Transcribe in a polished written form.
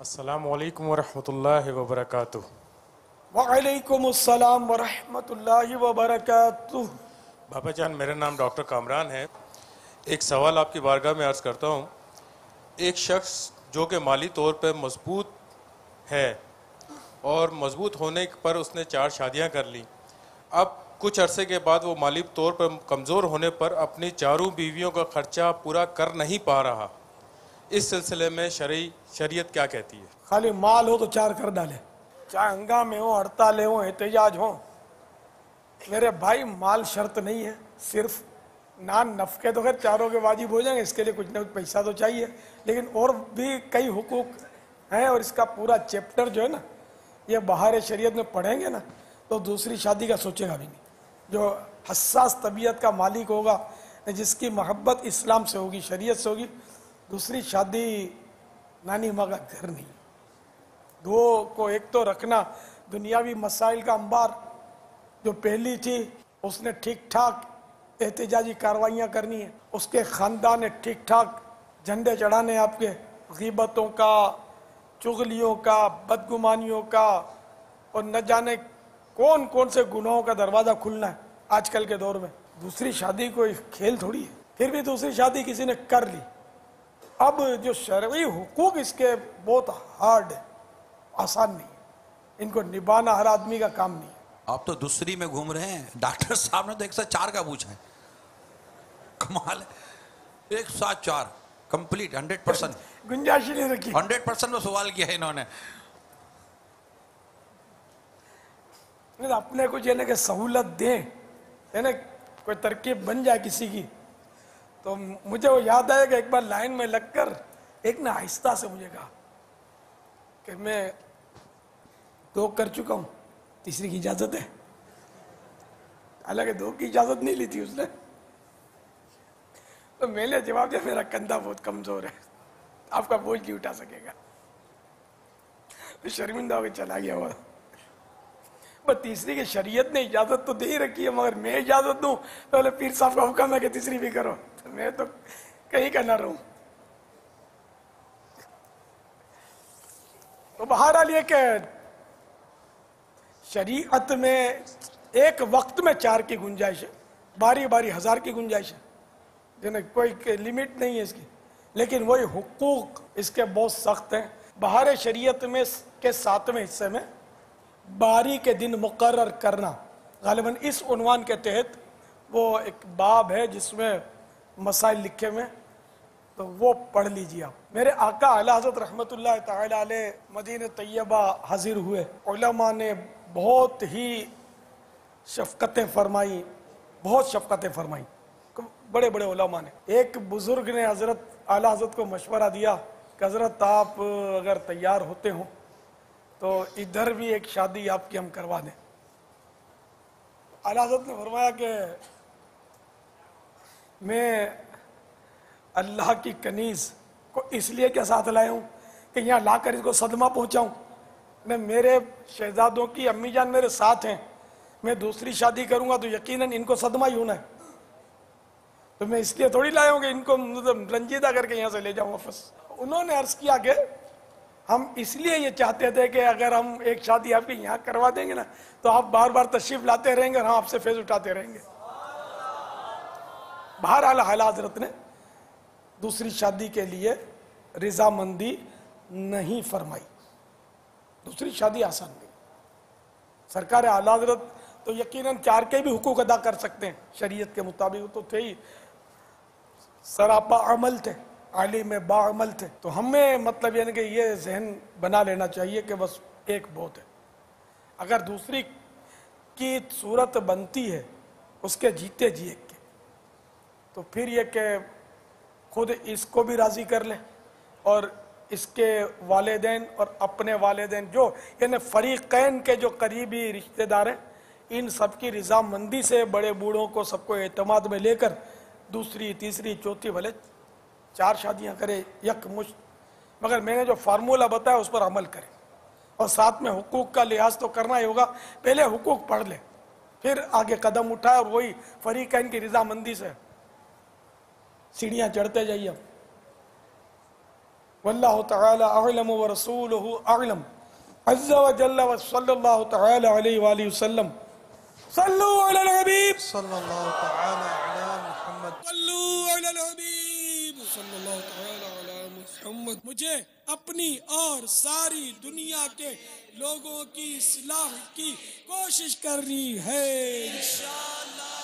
السلام علیکم ورحمۃ اللہ وبرکاتہ۔ وعلیکم السلام ورحمۃ اللہ وبرکاتہ۔ بابا جان، میرا نام ڈاکٹر کامران ہے۔ ایک سوال آپ کی بارگاہ میں عرض کرتا ہوں۔ ایک شخص جو کہ مالی طور پہ مضبوط ہے اور مضبوط ہونے پر اس نے 4 شادیاں کر لیں، اب کچھ عرصے کے بعد وہ مالی طور پر کمزور ہونے پر اپنی 4 بیویوں کا خرچہ پورا کر نہیں پا رہا، اس سلسلے میں شریعت کیا کہتی ہے؟ خالی مال ہو تو 4 کر ڈالے، چاہے ہنگامے ہوں، ہڑتالیں ہوں، احتجاج ہوں۔ میرے بھائی، مال شرط نہیں ہے، صرف نان نفقے تو خیر 4 کے واجب ہو جائیں گے، اس کے لیے کچھ نہ کچھ پیسہ تو چاہیے، لیکن اور بھی کئی حقوق ہیں، اور اس کا پورا چیپٹر جو ہے نا، یہ بہار شریعت میں پڑھیں گے نا تو دوسری شادی کا سوچے گا بھی نہیں۔ جو حساس طبیعت کا مالک ہوگا، جس کی محبت اسلام سے ہوگی، شریعت سے ہوگی، دوسری شادی نانی ماں کا گھر نہیں۔ 2 کو ایک تو رکھنا، دنیاوی مسائل کا انبار، جو پہلی تھی اس نے ٹھیک ٹھاک احتجاجی کاروائیاں کرنی ہیں، اس کے خاندان نے ٹھیک ٹھاک جھنڈے چڑھانے، آپ کے غیبتوں کا، چغلیوں کا، بدگمانیوں کا، اور نہ جانے کون کون سے گناہوں کا دروازہ کھلنا ہے آج کل کے دور میں۔ دوسری شادی کوئی کھیل تھوڑی ہے۔ پھر بھی دوسری شادی کسی نے کر لی، اب جو شرعی حقوق اس کے بہت ہارڈ ہے، آسان نہیں ہے، ان کو نبھانا ہر آدمی کا کام نہیں ہے۔ آپ تو دوسری میں گھوم رہے ہیں، ڈاکٹر صاحب نے تو 104 کا پوچھا ہے، کمال ہے۔ 104 کمپلیٹ 100%، گنجائش ہی نہیں رکھی۔ 100% میں سوال کیا ہے انہوں نے۔ اپنے کو کہ سہولت دیں، یعنی کوئی ترکیب بن جائے کسی کی، تو مجھے وہ یاد آئے کہ ایک بار لائن میں لگ کر ایک نے آہستہ سے مجھے کہا کہ میں 2 کر چکا ہوں، تیسری کی اجازت ہے؟ حالانکہ 2 کی اجازت نہیں لی تھی اس نے۔ تو میں نے جواب دیا، میرا کندھا بہت کمزور ہے، آپ کا بوجھ نہیں اٹھا سکے گا۔ شرمندہ ہو کے چلا گیا وہ۔ بس تیسری کی شریعت نے اجازت تو دے ہی رکھی ہے، مگر میں اجازت دوں پہلے پیر صاحب کا حکم ہے کہ تیسری بھی کرو، تو میں تو کہیں کا نہ رہوں۔ تو بہرحال یہ کہ شریعت میں ایک وقت میں 4 کی گنجائش ہے، باری باری 1000 کی گنجائش ہے، جنہیں کوئی لمٹ نہیں ہے اس کی، لیکن وہی حقوق اس کے بہت سخت ہیں۔ بہار شریعت میں کے 7ویں حصے میں باری کے دن مقرر کرنا، غالباً اس عنوان کے تحت وہ ایک باب ہے جس میں مسائل لکھے ہوئے، تو وہ پڑھ لیجیے آپ۔ میرے آقا اعلی حضرت رحمت اللہ تعالی علیہ مدینہ طیبہ حاضر ہوئے، علماء نے بہت ہی شفقتیں فرمائی، بہت شفقتیں فرمائی، بڑے بڑے علماء نے۔ ایک بزرگ نے حضرت اعلی حضرت کو مشورہ دیا کہ حضرت آپ اگر تیار ہوتے ہوں تو ادھر بھی ایک شادی آپ کی ہم کروا دیں۔ اعلی حضرت نے فرمایا کہ میں اللہ کی کنیز کو اس لیے کیا ساتھ لائے ہوں کہ یہاں لا کر اس کو صدمہ پہنچاؤں؟ میں میرے شہزادوں کی امی جان میرے ساتھ ہیں، میں دوسری شادی کروں گا تو یقیناً ان کو صدمہ ہی ہونا ہے، تو میں اس لیے تھوڑی لائے ہوں کہ ان کو رنجیدہ کر کے یہاں سے لے جاؤں واپس۔ انہوں نے عرض کیا کہ ہم اس لیے یہ چاہتے تھے کہ اگر ہم ایک شادی آپ کی یہاں کروا دیں گے نا تو آپ بار بار تشریف لاتے رہیں گے اور ہم آپ سے فیض اٹھاتے رہیں گے۔ بہرحال اعلی حضرت نے دوسری شادی کے لیے رضامندی نہیں فرمائی، دوسری شادی آسان نہیں۔ سرکار اعلی حضرت تو یقیناً 4 کے بھی حقوق ادا کر سکتے ہیں، شریعت کے مطابق تو تھے ہی، سراپا عمل تھے، عالم باعمل تھے۔ تو ہمیں مطلب یعنی کہ یہ ذہن بنا لینا چاہیے کہ بس ایک بہت ہے۔ اگر دوسری کی صورت بنتی ہے اس کے جیتے جی ایک کے، تو پھر یہ کہ خود اس کو بھی راضی کر لیں اور اس کے والدین اور اپنے والدین جو یعنی فریقین کے جو قریبی رشتہ دار ہیں، ان سب کی رضامندی سے بڑے بوڑھوں کو سب کو اعتماد میں لے کر دوسری تیسری چوتھی بھلے 4 شادیاں کرے یک مشت، مگر میں نے جو فارمولہ بتایا اس پر عمل کرے، اور ساتھ میں حقوق کا لحاظ تو کرنا ہی ہوگا۔ پہلے حقوق پڑھ لے، پھر آگے قدم اٹھائے اور وہی فریقین کی رضامندی سے سیڑھیاں چڑھتے جائیے۔ واللہ تعالی اعلم ورسولہ اعلم عز وجل وصلی اللہ تعالی علیہ وآلہ وسلم. صلو علی الحبیب صلی اللہ تعالی علی محمد. صلو علی الحبیب صلی اللہ تعالی علی محمد. مجھے اپنی اور ساری دنیا کے لوگوں کی اصلاح کی کوشش کرنی ہے انشاءاللہ.